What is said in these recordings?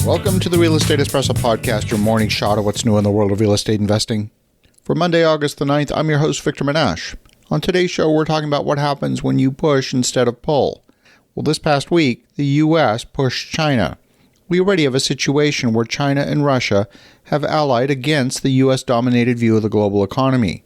Welcome to the Real Estate Espresso Podcast, your morning shot of what's new in the world of real estate investing. For Monday, August the 9th, I'm your host, Victor Menasce. On today's show, we're talking about what happens when you push instead of pull. Well, this past week, the U.S. pushed China. We already have a situation where China and Russia have allied against the U.S.-dominated view of the global economy.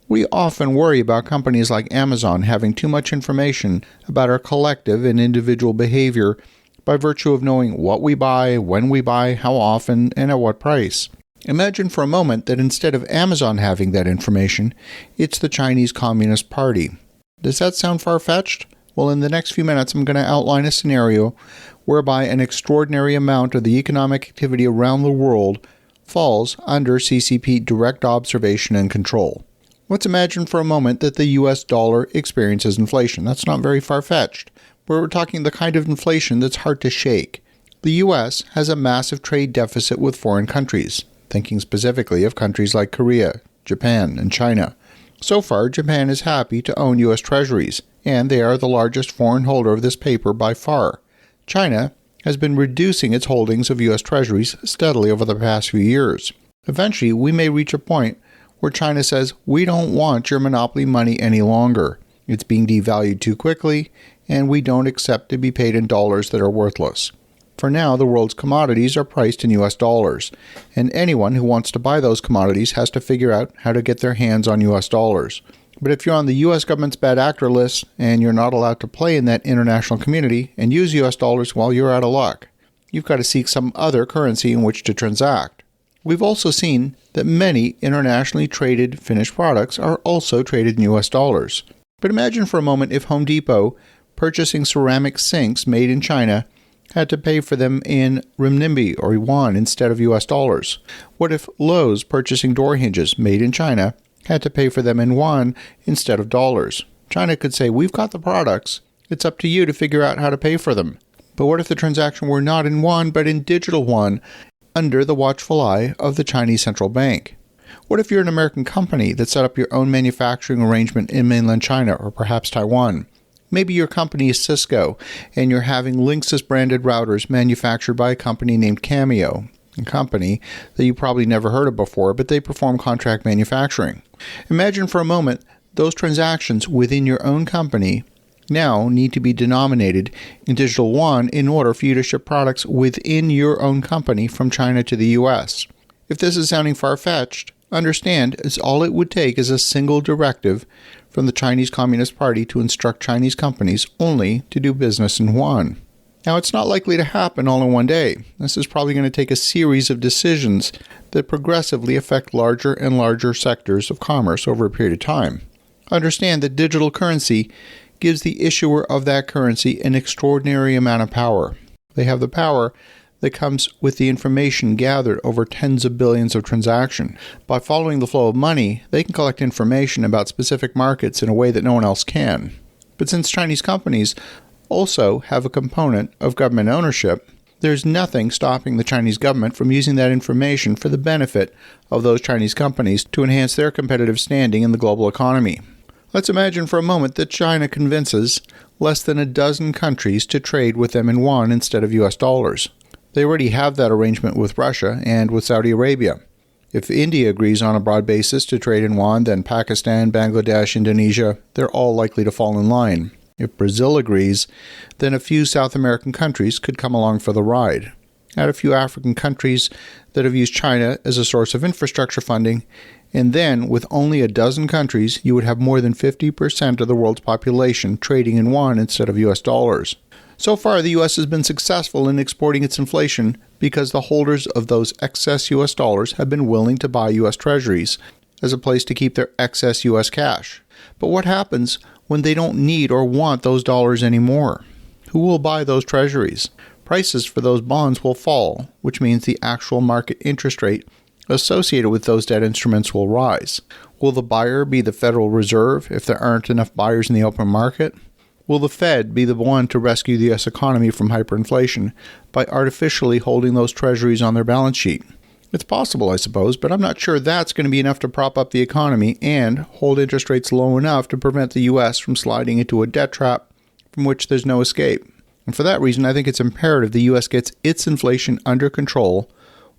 We often worry about companies like Amazon having too much information about our collective and individual behavior by virtue of knowing what we buy, when we buy, how often, and at what price. Imagine for a moment that instead of Amazon having that information, it's the Chinese Communist Party. Does that sound far-fetched? Well, in the next few minutes, I'm going to outline a scenario whereby an extraordinary amount of the economic activity around the world falls under CCP direct observation and control. Let's imagine for a moment that the US dollar experiences inflation. That's not very far-fetched. We're talking the kind of inflation that's hard to shake. The U.S. has a massive trade deficit with foreign countries, thinking specifically of countries like Korea, Japan, and China. So far, Japan is happy to own U.S. treasuries, and they are the largest foreign holder of this paper by far. China has been reducing its holdings of U.S. treasuries steadily over the past few years. Eventually, we may reach a point where China says, "We don't want your monopoly money any longer. It's being devalued too quickly, and we don't accept to be paid in dollars that are worthless." For now, the world's commodities are priced in US dollars, and anyone who wants to buy those commodities has to figure out how to get their hands on US dollars. But if you're on the US government's bad actor list and you're not allowed to play in that international community and use US dollars, well, you're out of luck. You've got to seek some other currency in which to transact. We've also seen that many internationally traded finished products are also traded in US dollars. But imagine for a moment if Home Depot, purchasing ceramic sinks made in China, had to pay for them in renminbi or yuan instead of US dollars. What if Lowe's, purchasing door hinges made in China, had to pay for them in yuan instead of dollars? China could say, "We've got the products. It's up to you to figure out how to pay for them." But what if the transaction were not in yuan but in digital yuan under the watchful eye of the Chinese central bank? What if you're an American company that set up your own manufacturing arrangement in mainland China or perhaps Taiwan? Maybe your company is Cisco, and you're having Linksys-branded routers manufactured by a company named Cameo, a company that you probably never heard of before, but they perform contract manufacturing. Imagine for a moment those transactions within your own company now need to be denominated in digital yuan in order for you to ship products within your own company from China to the U.S. If this is sounding far-fetched, understand all it would take is a single directive from the Chinese Communist Party to instruct Chinese companies only to do business in yuan. Now, it's not likely to happen all in one day. This is probably going to take a series of decisions that progressively affect larger and larger sectors of commerce over a period of time. Understand that digital currency gives the issuer of that currency an extraordinary amount of power. They have the power that comes with the information gathered over tens of billions of transactions. By following the flow of money, they can collect information about specific markets in a way that no one else can. But since Chinese companies also have a component of government ownership, there's nothing stopping the Chinese government from using that information for the benefit of those Chinese companies to enhance their competitive standing in the global economy. Let's imagine for a moment that China convinces less than a dozen countries to trade with them in yuan instead of US dollars. They already have that arrangement with Russia and with Saudi Arabia. If India agrees on a broad basis to trade in yuan, then Pakistan, Bangladesh, Indonesia, they're all likely to fall in line. If Brazil agrees, then a few South American countries could come along for the ride. Add a few African countries that have used China as a source of infrastructure funding, and then with only a dozen countries, you would have more than 50% of the world's population trading in yuan instead of US dollars. So far, the U.S. has been successful in exporting its inflation because the holders of those excess U.S. dollars have been willing to buy U.S. treasuries as a place to keep their excess U.S. cash. But what happens when they don't need or want those dollars anymore? Who will buy those treasuries? Prices for those bonds will fall, which means the actual market interest rate associated with those debt instruments will rise. Will the buyer be the Federal Reserve if there aren't enough buyers in the open market? Will the Fed be the one to rescue the U.S. economy from hyperinflation by artificially holding those treasuries on their balance sheet? It's possible, I suppose, but I'm not sure that's going to be enough to prop up the economy and hold interest rates low enough to prevent the U.S. from sliding into a debt trap from which there's no escape. And for that reason, I think it's imperative the U.S. gets its inflation under control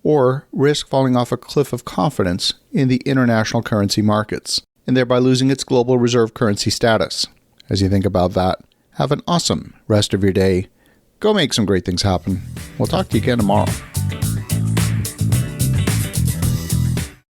or risk falling off a cliff of confidence in the international currency markets, and thereby losing its global reserve currency status. As you think about that, have an awesome rest of your day. Go make some great things happen. We'll talk to you again tomorrow.